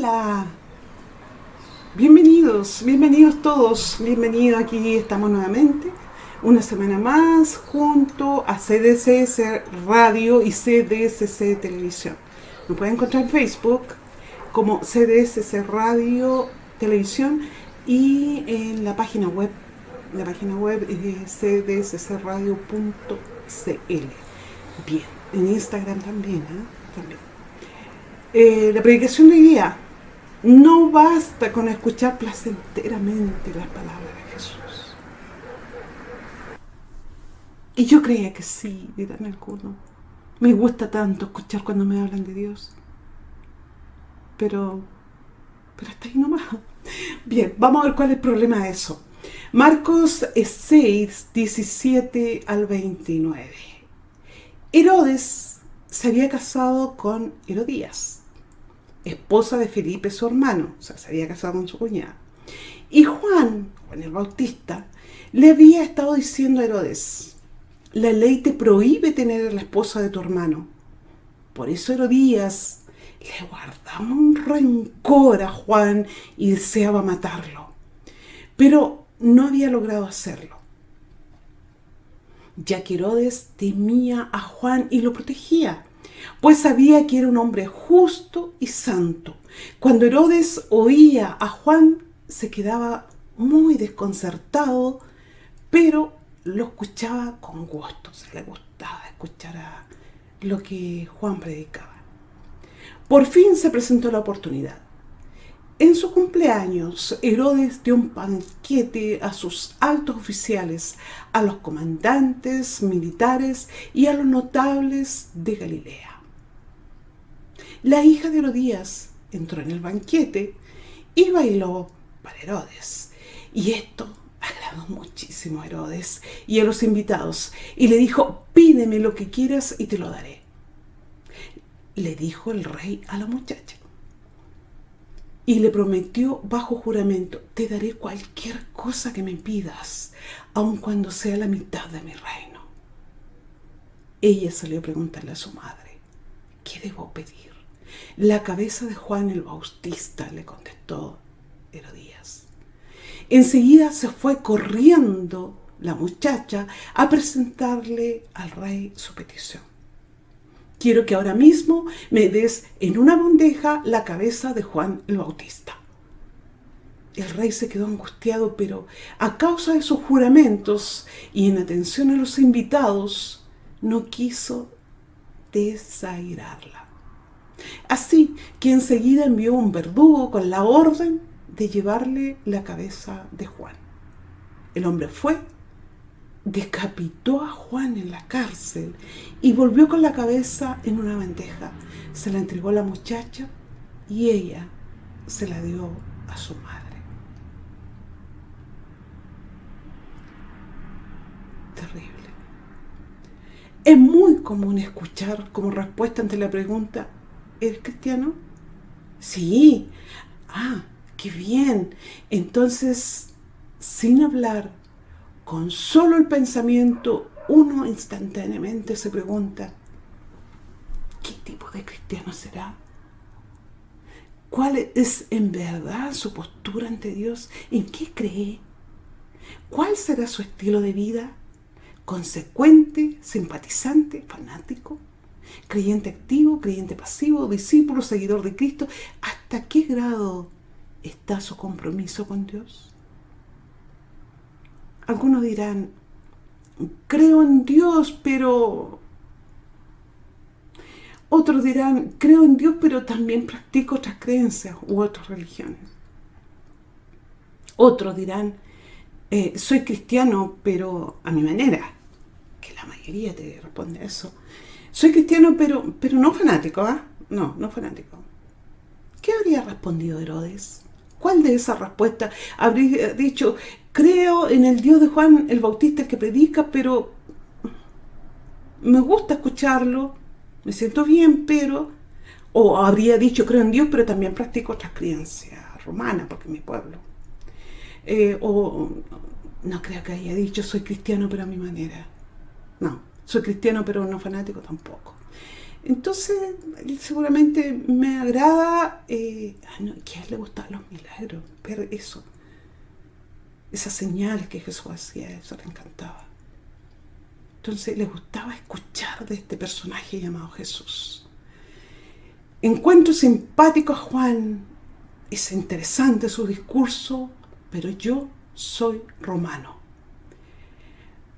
Hola, bienvenidos todos, bienvenidos aquí, estamos nuevamente, una semana más junto a CDCS Radio y CDSC Televisión. Nos pueden encontrar en Facebook como CDSC Radio Televisión y en la página web es cdscradio.cl. Bien, en Instagram también, también. La predicación de hoy día: no basta con escuchar placenteramente las palabras de Jesús. Y yo creía que sí, dirán algunos. Me gusta tanto escuchar cuando me hablan de Dios. Pero, pero hasta ahí nomás. Bien, vamos a ver cuál es el problema de eso. Marcos 6, 17 al 29. Herodes se había casado con Herodías, esposa de Felipe, su hermano. O sea, se había casado con su cuñada. Y Juan el Bautista, le había estado diciendo a Herodes: la ley te prohíbe tener a la esposa de tu hermano. Por eso Herodías le guardaba un rencor a Juan y deseaba matarlo. Pero no había logrado hacerlo, ya que Herodes temía a Juan y lo protegía, pues sabía que era un hombre justo y santo. Cuando Herodes oía a Juan, se quedaba muy desconcertado, pero lo escuchaba con gusto. Se le gustaba escuchar a lo que Juan predicaba. Por fin se presentó la oportunidad. En su cumpleaños, Herodes dio un banquete a sus altos oficiales, a los comandantes militares y a los notables de Galilea. La hija de Herodías entró en el banquete y bailó para Herodes. Y esto agradó muchísimo a Herodes y a los invitados. Y le dijo: pídeme lo que quieras y te lo daré. Le dijo el rey a la muchacha. Y le prometió bajo juramento: te daré cualquier cosa que me pidas, aun cuando sea la mitad de mi reino. Ella salió a preguntarle a su madre: ¿qué debo pedir? La cabeza de Juan el Bautista, le contestó Herodías. Enseguida se fue corriendo la muchacha a presentarle al rey su petición. Quiero que ahora mismo me des en una bandeja la cabeza de Juan el Bautista. El rey se quedó angustiado, pero a causa de sus juramentos y en atención a los invitados, no quiso desairarla. Así que enseguida envió un verdugo con la orden de llevarle la cabeza de Juan. El hombre fue, decapitó a Juan en la cárcel y volvió con la cabeza en una bandeja. Se la entregó a la muchacha y ella se la dio a su madre. Terrible. Es muy común escuchar como respuesta ante la pregunta: ¿eres cristiano? Sí. Ah, qué bien. Entonces, sin hablar, con solo el pensamiento, uno instantáneamente se pregunta: ¿qué tipo de cristiano será? ¿Cuál es en verdad su postura ante Dios? ¿En qué cree? ¿Cuál será su estilo de vida? ¿Consecuente, simpatizante, fanático? ¿Creyente activo, creyente pasivo, discípulo, seguidor de Cristo? ¿Hasta qué grado está su compromiso con Dios? Algunos dirán: creo en Dios, pero... Otros dirán: creo en Dios, pero también practico otras creencias u otras religiones. Otros dirán: soy cristiano, pero a mi manera. Que la mayoría te responde eso. Soy cristiano, pero no fanático, ¿ah? No fanático. ¿Qué habría respondido Herodes? ¿Cuál de esas respuestas habría dicho: creo en el Dios de Juan el Bautista, el que predica, pero me gusta escucharlo, me siento bien, pero... O habría dicho: creo en Dios, pero también practico otras creencias romanas, porque es mi pueblo. O no creo que haya dicho: soy cristiano, pero a mi manera. No, soy cristiano, pero no fanático tampoco. Entonces, seguramente me agrada, que a él le gustaban los milagros, pero eso, esa señal que Jesús hacía, eso le encantaba. Entonces le gustaba escuchar de este personaje llamado Jesús. Encuentro simpático a Juan, es interesante su discurso, pero yo soy romano.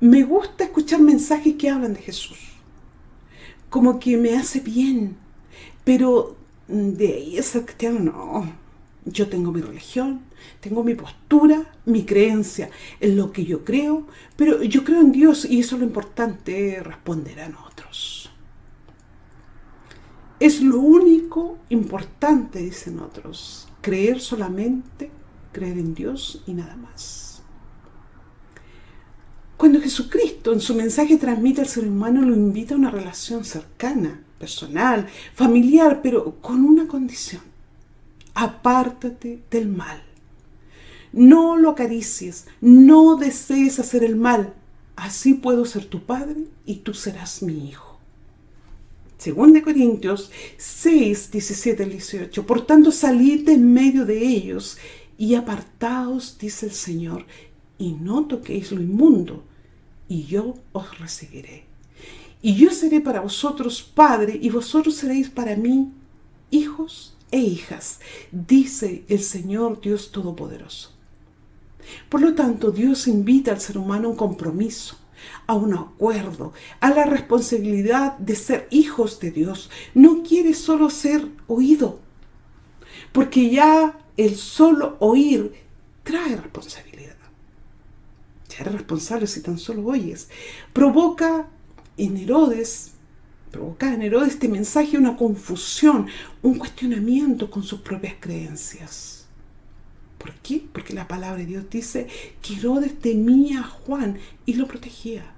Me gusta escuchar mensajes que hablan de Jesús, como que me hace bien, pero de ahí a ser cristiano no. Yo tengo mi religión, tengo mi postura, mi creencia en lo que yo creo, pero yo creo en Dios y eso es lo importante, responderán otros. Es lo único importante, dicen otros, creer solamente, creer en Dios y nada más. Cuando Jesucristo en su mensaje transmite al ser humano, lo invita a una relación cercana, personal, familiar, pero con una condición: apártate del mal. No lo acaricies, no desees hacer el mal. Así puedo ser tu padre y tú serás mi hijo. 2 Corintios 6, 17 al 18. Por tanto, salid de en medio de ellos y apartaos, dice el Señor, y no toquéis lo inmundo, y yo os recibiré. Y yo seré para vosotros padre, y vosotros seréis para mí hijos e hijas, dice el Señor Dios Todopoderoso. Por lo tanto, Dios invita al ser humano a un compromiso, a un acuerdo, a la responsabilidad de ser hijos de Dios. No quiere solo ser oído, porque ya el solo oír trae responsabilidad. Ya eres responsable si tan solo oyes. Provoca en Herodes este mensaje una confusión, un cuestionamiento con sus propias creencias. ¿Por qué? Porque la palabra de Dios dice que Herodes temía a Juan y lo protegía,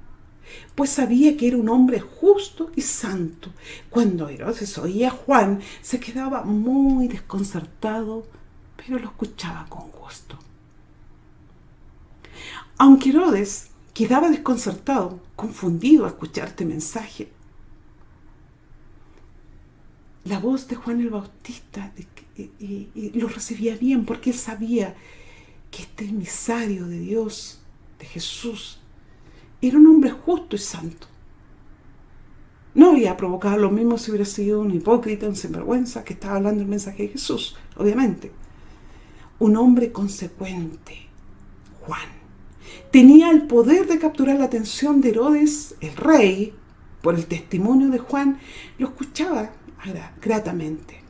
pues sabía que era un hombre justo y santo. Cuando Herodes oía a Juan, se quedaba muy desconcertado, pero lo escuchaba con gusto. Aunque Herodes quedaba desconcertado, confundido al escuchar este mensaje, la voz de Juan el Bautista lo recibía bien, porque él sabía que este emisario de Dios, de Jesús, era un hombre justo y santo. No había provocado lo mismo si hubiera sido un hipócrita, un sinvergüenza que estaba hablando el mensaje de Jesús, obviamente. Un hombre consecuente, Juan. Tenía el poder de capturar la atención de Herodes, el rey. Por el testimonio de Juan, lo escuchaba gratamente.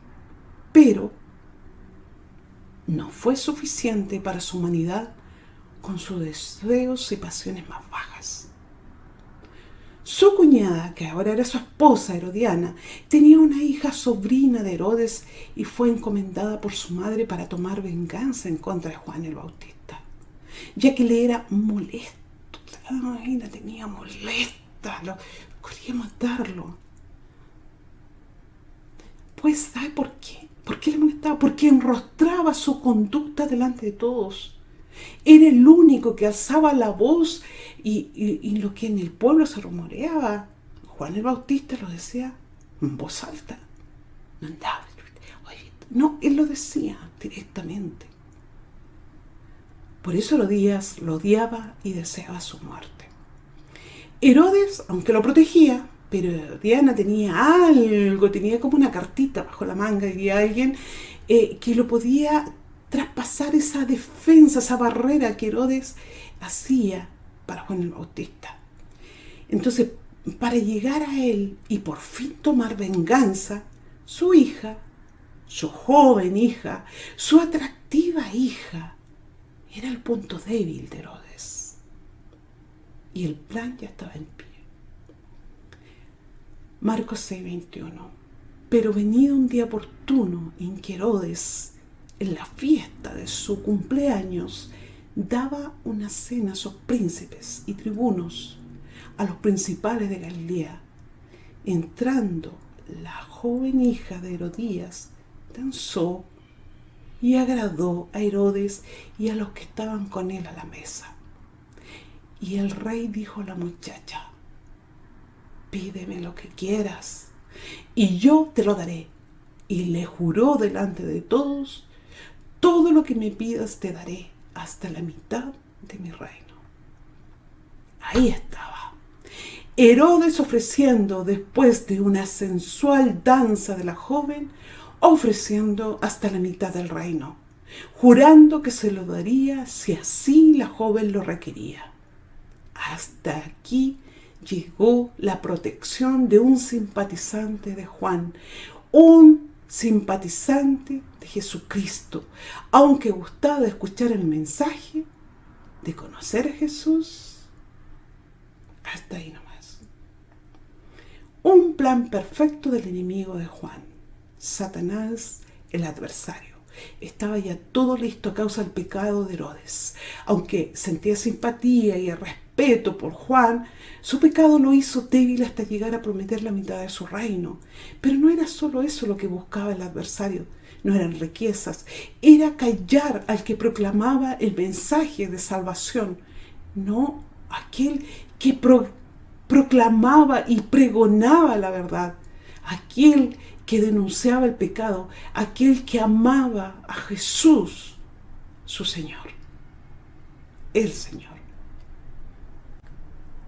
Pero no fue suficiente para su humanidad con sus deseos y pasiones más bajas. Su cuñada, que ahora era su esposa Herodiana, tenía una hija sobrina de Herodes y fue encomendada por su madre para tomar venganza en contra de Juan el Bautista, ya que le era molesto. Ay, la tenía molesta, quería matarlo. Pues, ¿sabe por qué? ¿Por qué le molestaba? Porque enrostraba su conducta delante de todos. Era el único que alzaba la voz y lo que en el pueblo se rumoreaba. Juan el Bautista lo decía en voz alta. No, él lo decía directamente. Por eso Herodías lo odiaba y deseaba su muerte. Herodes, aunque lo protegía, pero Diana tenía algo, tenía como una cartita bajo la manga, diría alguien, que lo podía traspasar esa defensa, esa barrera que Herodes hacía para Juan el Bautista. Entonces, para llegar a él y por fin tomar venganza, su hija, su joven hija, su atractiva hija, era el punto débil de Herodes. Y el plan ya estaba en pie. Marcos 6:21. Pero venido un día oportuno en que Herodes, en la fiesta de su cumpleaños, daba una cena a sus príncipes y tribunos, a los principales de Galilea, entrando la joven hija de Herodías, danzó y agradó a Herodes y a los que estaban con él a la mesa. Y el rey dijo a la muchacha: pídeme lo que quieras, y yo te lo daré. Y le juró delante de todos: todo lo que me pidas te daré, hasta la mitad de mi reino. Ahí estaba Herodes ofreciendo, después de una sensual danza de la joven, ofreciendo hasta la mitad del reino, jurando que se lo daría si así la joven lo requería. Hasta aquí llegó la protección de un simpatizante de Juan, un simpatizante de Jesucristo, aunque gustaba escuchar el mensaje de conocer a Jesús. Hasta ahí nomás. Un plan perfecto del enemigo de Juan, Satanás, el adversario. Estaba ya todo listo a causa del pecado de Herodes. Aunque sentía simpatía y respeto por Juan, su pecado lo hizo débil hasta llegar a prometer la mitad de su reino. Pero no era solo eso lo que buscaba el adversario. No eran riquezas, era callar al que proclamaba el mensaje de salvación, no aquel que proclamaba y pregonaba la verdad, aquel que denunciaba el pecado, aquel que amaba a Jesús, su Señor, el Señor.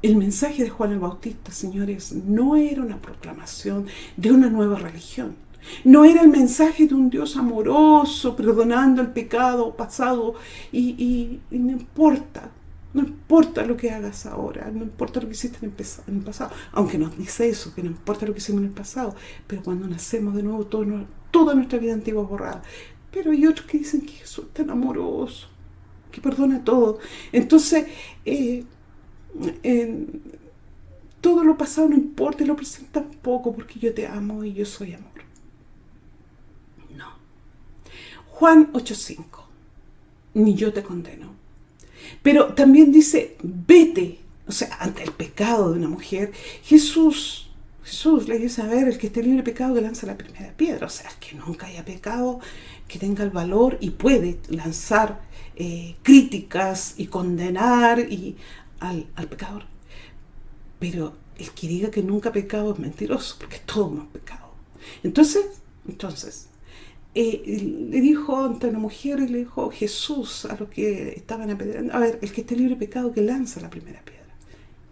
El mensaje de Juan el Bautista, señores, no era una proclamación de una nueva religión. No era el mensaje de un Dios amoroso, perdonando el pecado pasado y no importa. No importa lo que hagas ahora, no importa lo que hiciste en el pasado, aunque nos dice eso, que no importa lo que hicimos en el pasado, pero cuando nacemos de nuevo toda nuestra vida antigua es borrada. Pero hay otros que dicen que Jesús es tan amoroso, que perdona todo. Entonces, todo lo pasado no importa y lo presente tampoco, porque yo te amo y yo soy amor. No. Juan 8:5, ni yo te condeno. Pero también dice, vete. O sea, ante el pecado de una mujer, Jesús le dice: a ver, el que esté libre de pecado, que lanza la primera piedra. O sea, el que nunca haya pecado, que tenga el valor y puede lanzar críticas y condenar al pecador. Pero el que diga que nunca ha pecado es mentiroso, porque todos hemos pecado. Entonces, le dijo ante una mujer, y le dijo Jesús a los que estaban apedreando: a ver, el que esté libre de pecado, que lanza la primera piedra.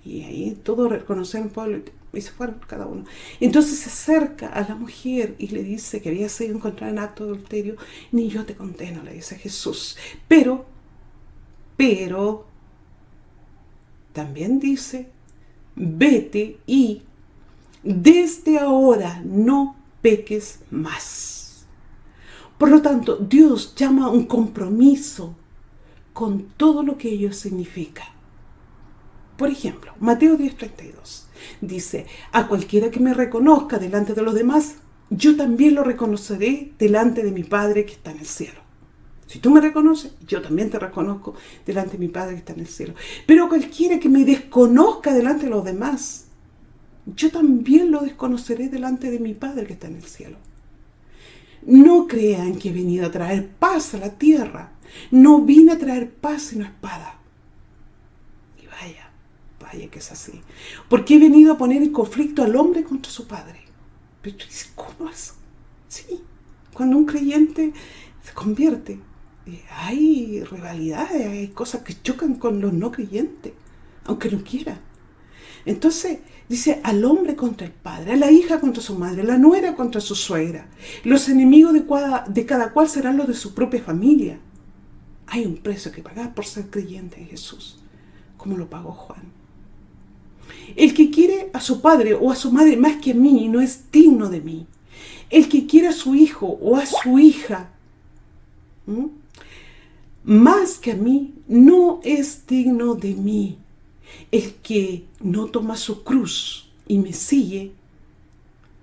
Y ahí todos reconocieron al pueblo y se fueron cada uno. Entonces se acerca a la mujer y le dice que había sido encontrada en acto de adulterio. Ni yo te condeno, le dice Jesús. Pero también dice: vete y desde ahora no peques más. Por lo tanto, Dios llama a un compromiso con todo lo que ello significa. Por ejemplo, Mateo 10:32 dice: a cualquiera que me reconozca delante de los demás, yo también lo reconoceré delante de mi Padre que está en el cielo. Si tú me reconoces, yo también te reconozco delante de mi Padre que está en el cielo. Pero cualquiera que me desconozca delante de los demás, yo también lo desconoceré delante de mi Padre que está en el cielo. No crean que he venido a traer paz a la tierra. No vine a traer paz sino espada. Y vaya que es así. Porque he venido a poner en conflicto al hombre contra su padre. Pero tú dices, ¿cómo es? Sí, cuando un creyente se convierte, hay rivalidades, hay cosas que chocan con los no creyentes, aunque no quieran. Entonces dice: al hombre contra el padre, a la hija contra su madre, a la nuera contra su suegra. Los enemigos de cada cual serán los de su propia familia. Hay un precio que pagar por ser creyente en Jesús, como lo pagó Juan. El que quiere a su padre o a su madre más que a mí no es digno de mí. El que quiere a su hijo o a su hija más que a mí no es digno de mí. El que no toma su cruz y me sigue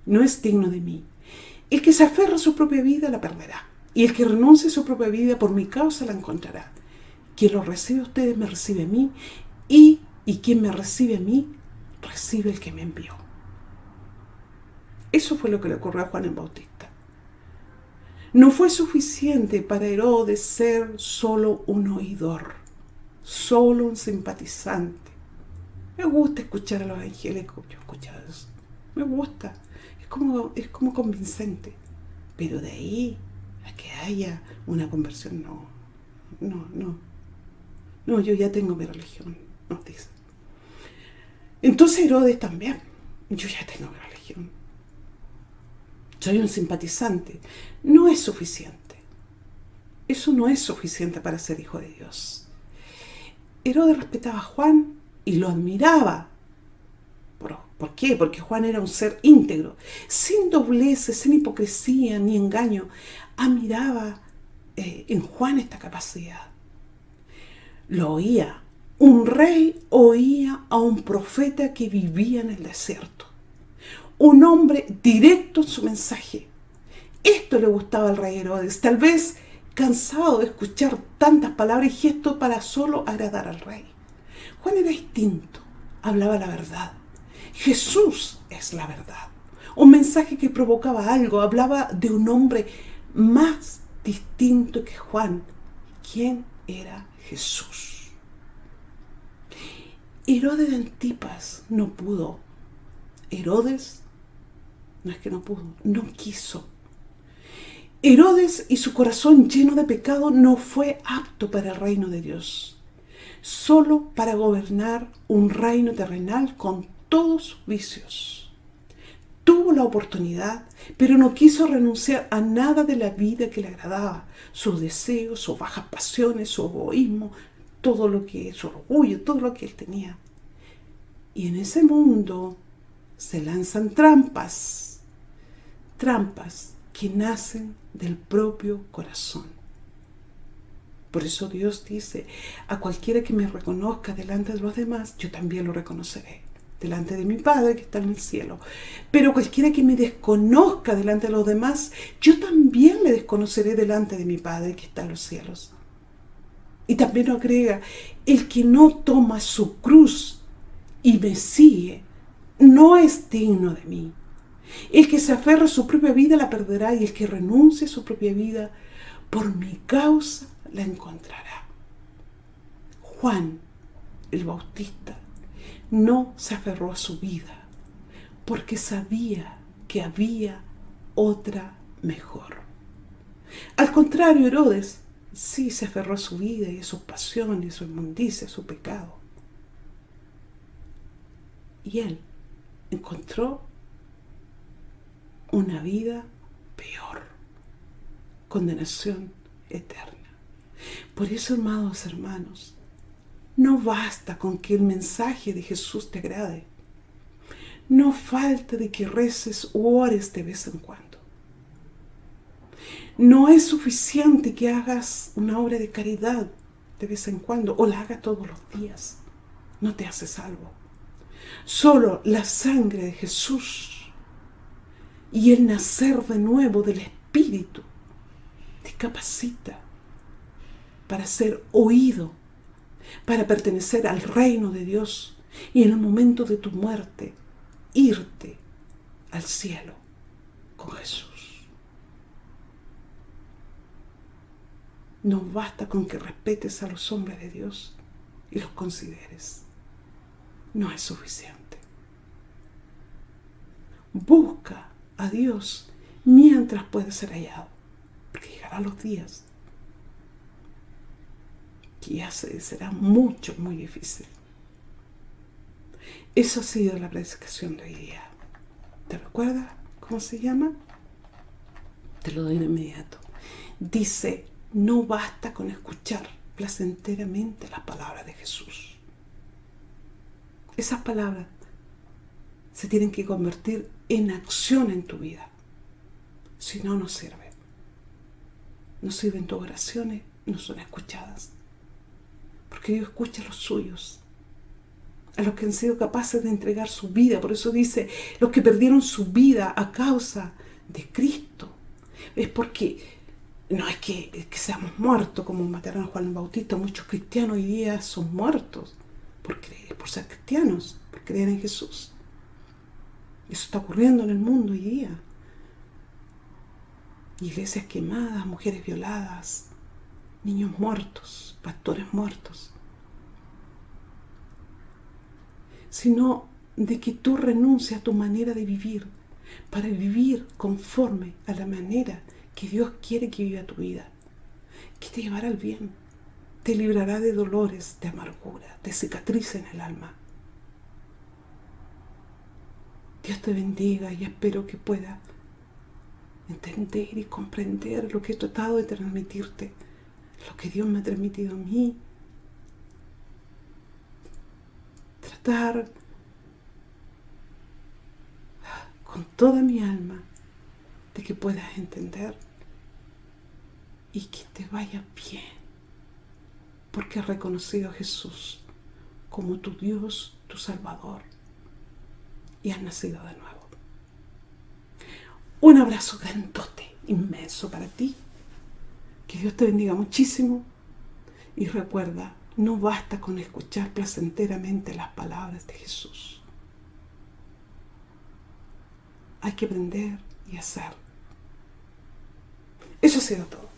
no es digno de mí. El que se aferra a su propia vida la perderá, y el que renuncie a su propia vida por mi causa la encontrará. Quien lo recibe a ustedes me recibe a mí, y quien me recibe a mí recibe el que me envió. Eso fue lo que le ocurrió a Juan el Bautista. No fue suficiente para Herodes ser solo un oidor, solo un simpatizante. Me gusta escuchar a los evangélicos, yo he escuchado eso. Me gusta es como convincente. Pero de ahí a que haya una conversión, no. No, yo ya tengo mi religión, nos dice. Entonces Herodes también. Yo ya tengo mi religión. Soy un simpatizante. No es suficiente. Eso no es suficiente para ser hijo de Dios. Herodes respetaba a Juan y lo admiraba. ¿Por qué? Porque Juan era un ser íntegro, sin dobleces, sin hipocresía ni engaño. Admiraba en Juan esta capacidad. Lo oía. Un rey oía a un profeta que vivía en el desierto. Un hombre directo en su mensaje. Esto le gustaba al rey Herodes, tal vez cansado de escuchar tantas palabras y gestos para solo agradar al rey. Juan era distinto, hablaba la verdad. Jesús es la verdad. Un mensaje que provocaba algo, hablaba de un hombre más distinto que Juan. ¿Quién era Jesús? Herodes de Antipas no pudo. Herodes, no es que no pudo, no quiso. Herodes y su corazón lleno de pecado no fue apto para el reino de Dios, solo para gobernar un reino terrenal con todos sus vicios. Tuvo la oportunidad, pero no quiso renunciar a nada de la vida que le agradaba, sus deseos, sus bajas pasiones, su egoísmo, todo lo que, su orgullo, todo lo que él tenía. Y en ese mundo se lanzan trampas que nacen del propio corazón. Por eso Dios dice, a cualquiera que me reconozca delante de los demás, yo también lo reconoceré delante de mi Padre que está en el cielo. Pero cualquiera que me desconozca delante de los demás, yo también le desconoceré delante de mi Padre que está en los cielos. Y también lo agrega, el que no toma su cruz y me sigue, no es digno de mí. El que se aferra a su propia vida la perderá, y el que renuncie a su propia vida por mi causa la encontrará. Juan el Bautista no se aferró a su vida porque sabía que había otra mejor. Al contrario, Herodes sí se aferró a su vida y a sus pasiones, a su inmundicia, a su pecado. Y él encontró una vida peor, condenación eterna. Por eso, amados hermanos, no basta con que el mensaje de Jesús te agrade. No falta de que reces u ores de vez en cuando. No es suficiente que hagas una obra de caridad de vez en cuando o la hagas todos los días. No te hace salvo. Solo la sangre de Jesús y el nacer de nuevo del Espíritu te capacita para ser oído, para pertenecer al reino de Dios y en el momento de tu muerte irte al cielo con Jesús. No basta con que respetes a los hombres de Dios y los consideres. No es suficiente. Busca a Dios mientras puede ser hallado, porque llegarán los días que ya será mucho, muy difícil. Eso ha sido la predicación de hoy día. ¿Te recuerdas cómo se llama? Te lo doy de inmediato. Dice, no basta con escuchar placenteramente las palabras de Jesús. Esas palabras se tienen que convertir en acción en tu vida. Si no, no sirven. No sirven tus oraciones, no son escuchadas. Porque Dios escucha a los suyos, a los que han sido capaces de entregar su vida. Por eso dice, los que perdieron su vida a causa de Cristo. Es porque no es que seamos muertos como mataron a Juan el Bautista. Muchos cristianos hoy día son muertos por ser cristianos, por creer en Jesús. Eso está ocurriendo en el mundo hoy día. Iglesias quemadas, mujeres violadas, niños muertos, pastores muertos. Sino de que tú renuncies a tu manera de vivir, para vivir conforme a la manera que Dios quiere que viva tu vida, que te llevará al bien, te librará de dolores, de amargura, de cicatrices en el alma. Dios te bendiga y espero que pueda entender y comprender lo que he tratado de transmitirte, lo que Dios me ha transmitido a mí. Tratar con toda mi alma de que puedas entender y que te vaya bien, porque has reconocido a Jesús como tu Dios, tu Salvador, y has nacido de nuevo. Un abrazo grandote, inmenso para ti. Que Dios te bendiga muchísimo. Y recuerda, no basta con escuchar placenteramente las palabras de Jesús. Hay que aprender y hacer. Eso ha sido todo.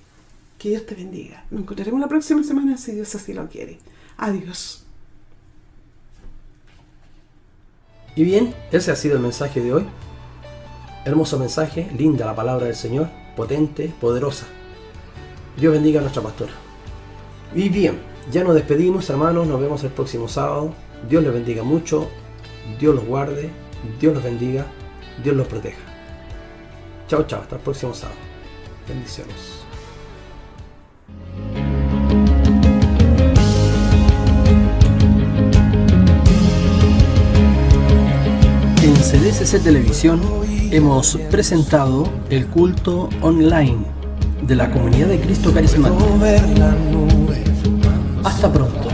Que Dios te bendiga. Nos encontraremos la próxima semana si Dios así lo quiere. Adiós. Y bien, ese ha sido el mensaje de hoy. Hermoso mensaje, linda la palabra del Señor, potente, poderosa. Dios bendiga a nuestra pastora. Y bien, ya nos despedimos, hermanos, nos vemos el próximo sábado. Dios les bendiga mucho, Dios los guarde, Dios los bendiga, Dios los proteja. Chao, chao, hasta el próximo sábado. Bendiciones. En CDCC Televisión hemos presentado el culto online de la Comunidad de Cristo Carismático. Hasta pronto.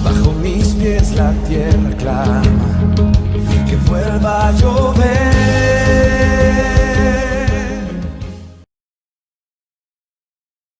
Bajo mis pies la tierra clama que vuelva a llover.